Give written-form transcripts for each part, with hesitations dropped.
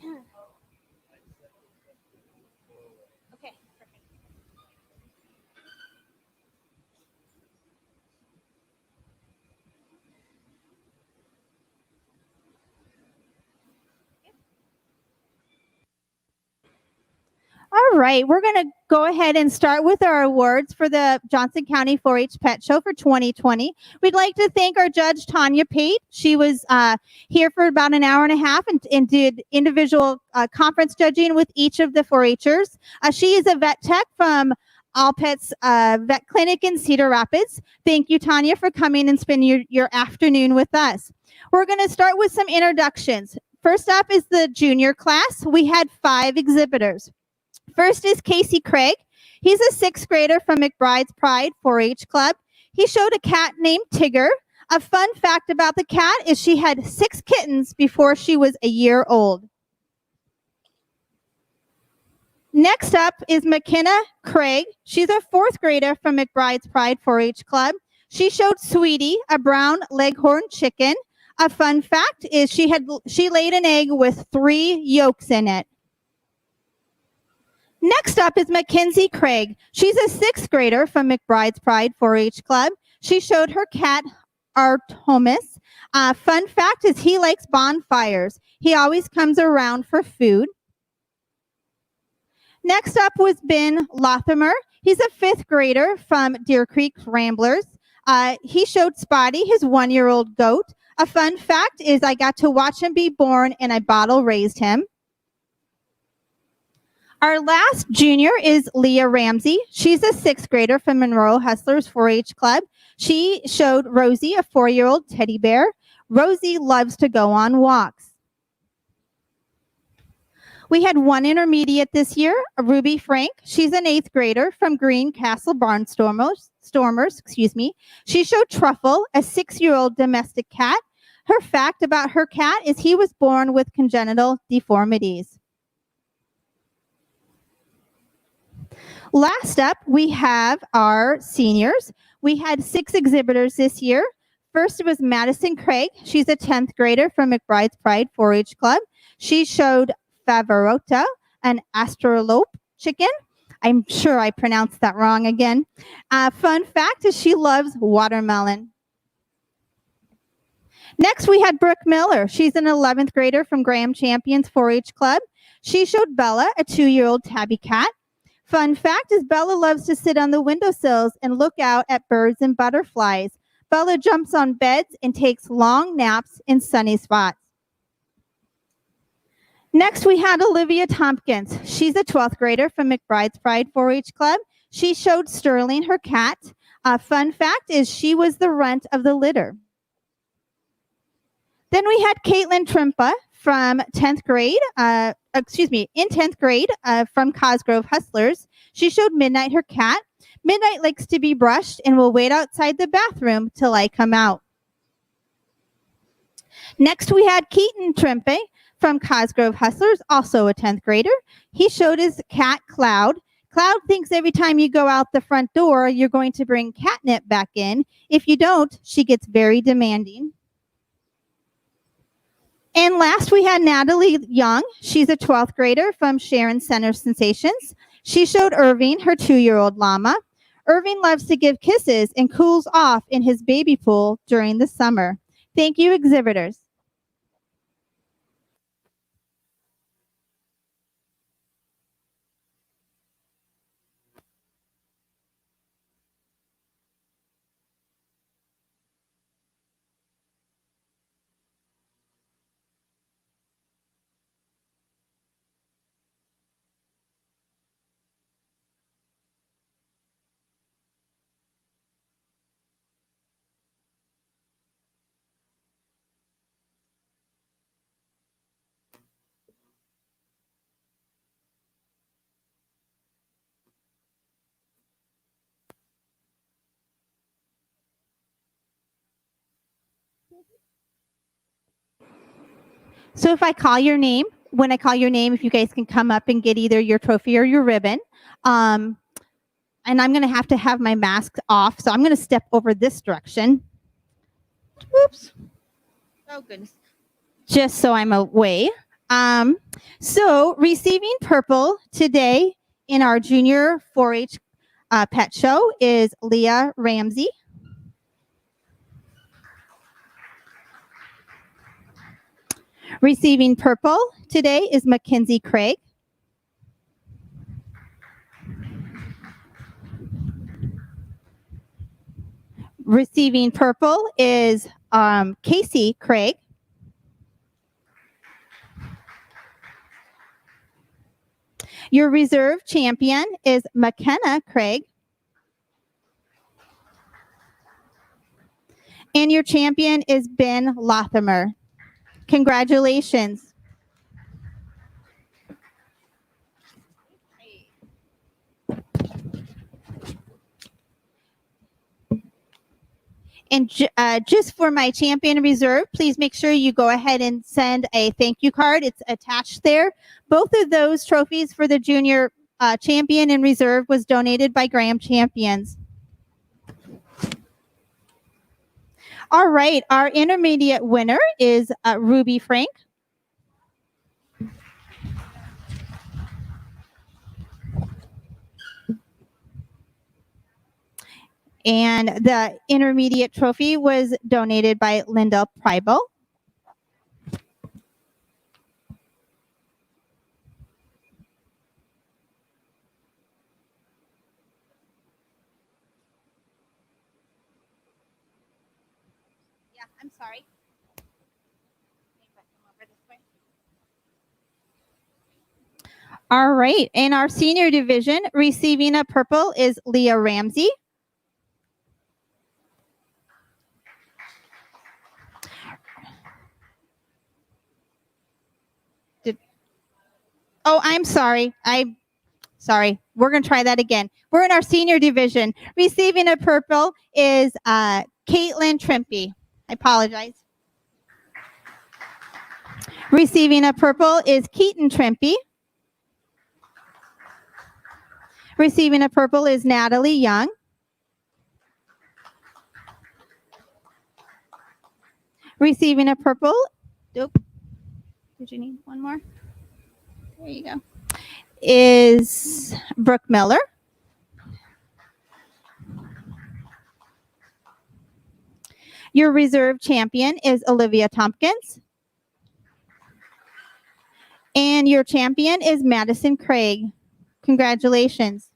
Okay, perfect. All right, we're going to go ahead and start with our awards for the Johnson County 4-H Pet Show for 2020. We'd like to thank our judge, Tanya Pate. She was here for about an hour and a half and did individual conference judging with each of the 4-Hers. She is a vet tech from All Pets Vet Clinic in Cedar Rapids. Thank you, Tanya, for coming and spending your afternoon with us. We're going to start with some introductions. First up is the junior class. We had 5 exhibitors. First is Casey Craig. He's a 6th grader from McBride's Pride 4-H Club. He showed a cat named Tigger. A fun fact about the cat is she had 6 kittens before she was a year old. Next up is McKenna Craig. She's a 4th grader from McBride's Pride 4-H Club. She showed Sweetie, a brown leghorn chicken. A fun fact is she laid an egg with 3 yolks in it. Next up is Mackenzie Craig. She's a 6th grader from McBride's Pride 4-H Club. She showed her cat, Artemis. Fun fact is he likes bonfires. He always comes around for food. Next up was Ben Lothamer. He's a 5th grader from Deer Creek Ramblers. He showed Spotty, his 1-year-old goat. A fun fact is I got to watch him be born and I bottle raised him. Our last junior is Leah Ramsey. She's a 6th grader from Monroe Hustlers 4-H Club. She showed Rosie, a 4-year-old teddy bear. Rosie loves to go on walks. We had 1 intermediate this year, Ruby Frank. She's an 8th grader from Greencastle Barnstormers. She showed Truffle, a 6-year-old domestic cat. Her fact about her cat is he was born with congenital deformities. Last up, we have our seniors. We had 6 exhibitors this year. First was Madison Craig. She's a 10th grader from McBride's Pride 4-H Club. She showed Favorota, an astrolope chicken. I'm sure I pronounced that wrong again. Fun fact is she loves watermelon. Next, we had Brooke Miller. She's an 11th grader from Graham Champions 4-H Club. She showed Bella, a 2-year-old tabby cat. Fun fact is Bella loves to sit on the windowsills and look out at birds and butterflies. Bella jumps on beds and takes long naps in sunny spots. Next, we had Olivia Tompkins. She's a 12th grader from McBride's Pride 4-H Club. She showed Sterling her cat. Fun fact is she was the runt of the litter. Then we had Caitlin Trimpa from 10th grade, in 10th grade from Cosgrove Hustlers. She showed Midnight her cat. Midnight likes to be brushed and will wait outside the bathroom till I come out. Next, we had Keaton Trimpe from Cosgrove Hustlers, also a 10th grader. He showed his cat, Cloud. Cloud thinks every time you go out the front door, you're going to bring catnip back in. If you don't, she gets very demanding. And last, we had Natalie Young. She's a 12th grader from Sharon Center Sensations. She showed Irving her 2-year-old llama. Irving loves to give kisses and cools off in his baby pool during the summer. Thank you, exhibitors. So if I call your name, when I call your name, if you guys can come up and get either your trophy or your ribbon. And I'm going to have my mask off. So I'm going to step over this direction. Whoops. Oh, goodness. Just so I'm away. So receiving purple today in our junior 4-H pet show is Leah Ramsey. Receiving purple today is Mackenzie Craig. Receiving purple is Casey Craig. Your reserve champion is McKenna Craig. And your champion is Ben Lothamer. Congratulations. And just for my champion reserve, please make sure you go ahead and send a thank you card. It's attached there. Both of those trophies for the junior champion and reserve was donated by Graham Champions. All right, our intermediate winner is Ruby Frank. And the intermediate trophy was donated by Linda Pribo. Yeah, I'm sorry. All right, in our senior division, receiving a purple is Leah Ramsey. Oh, I'm sorry. Sorry. We're going to try that again. We're in our senior division. Receiving a purple is Caitlin Trimpe. I apologize. Receiving a purple is Keaton Trimpe. Receiving a purple is Natalie Young. Receiving a purple. Nope. Did you need one more? There you go. Is Brooke Miller. Your reserve champion is Olivia Tompkins. And your champion is Madison Craig. Congratulations.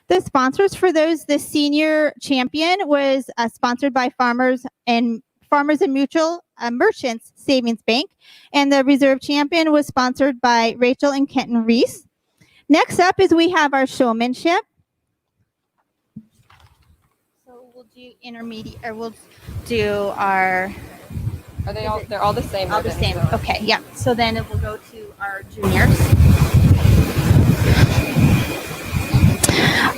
The sponsors for those, the senior champion was sponsored by Farmers and Mutual Merchants Savings Bank. And the reserve champion was sponsored by Rachel and Kenton Reese. Next up is we have our showmanship. So we'll do intermediate, or we'll do our... Are they all? They're all the same. All the same. So. Okay, yeah. So then it will go to our juniors.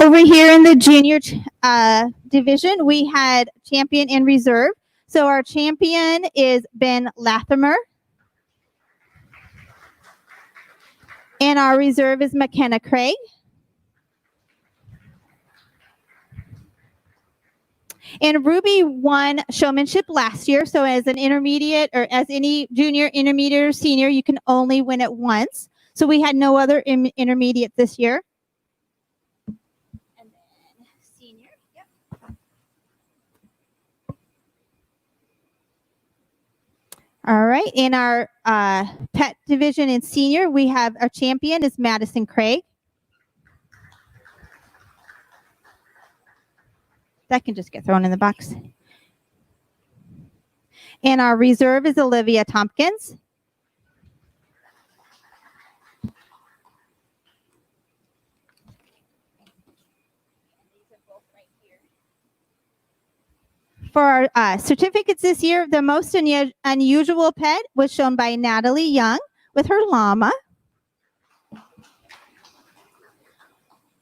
Over here in the junior division, we had champion and reserve. So our champion is Ben Lathamer. And our reserve is McKenna Craig. And Ruby won showmanship last year. So as an intermediate, or as any junior, intermediate, or senior, you can only win it once. So we had no other intermediate this year. And then senior, yep. All right, in our pet division in senior, we have our champion is Madison Craig. That can just get thrown in the box. And our reserve is Olivia Tompkins. For our certificates this year, the most unusual pet was shown by Natalie Young with her llama.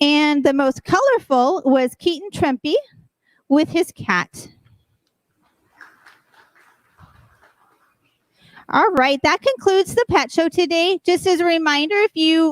And the most colorful was Keaton Trimpe with his cat. All right, that concludes the pet show today. Just as a reminder, if you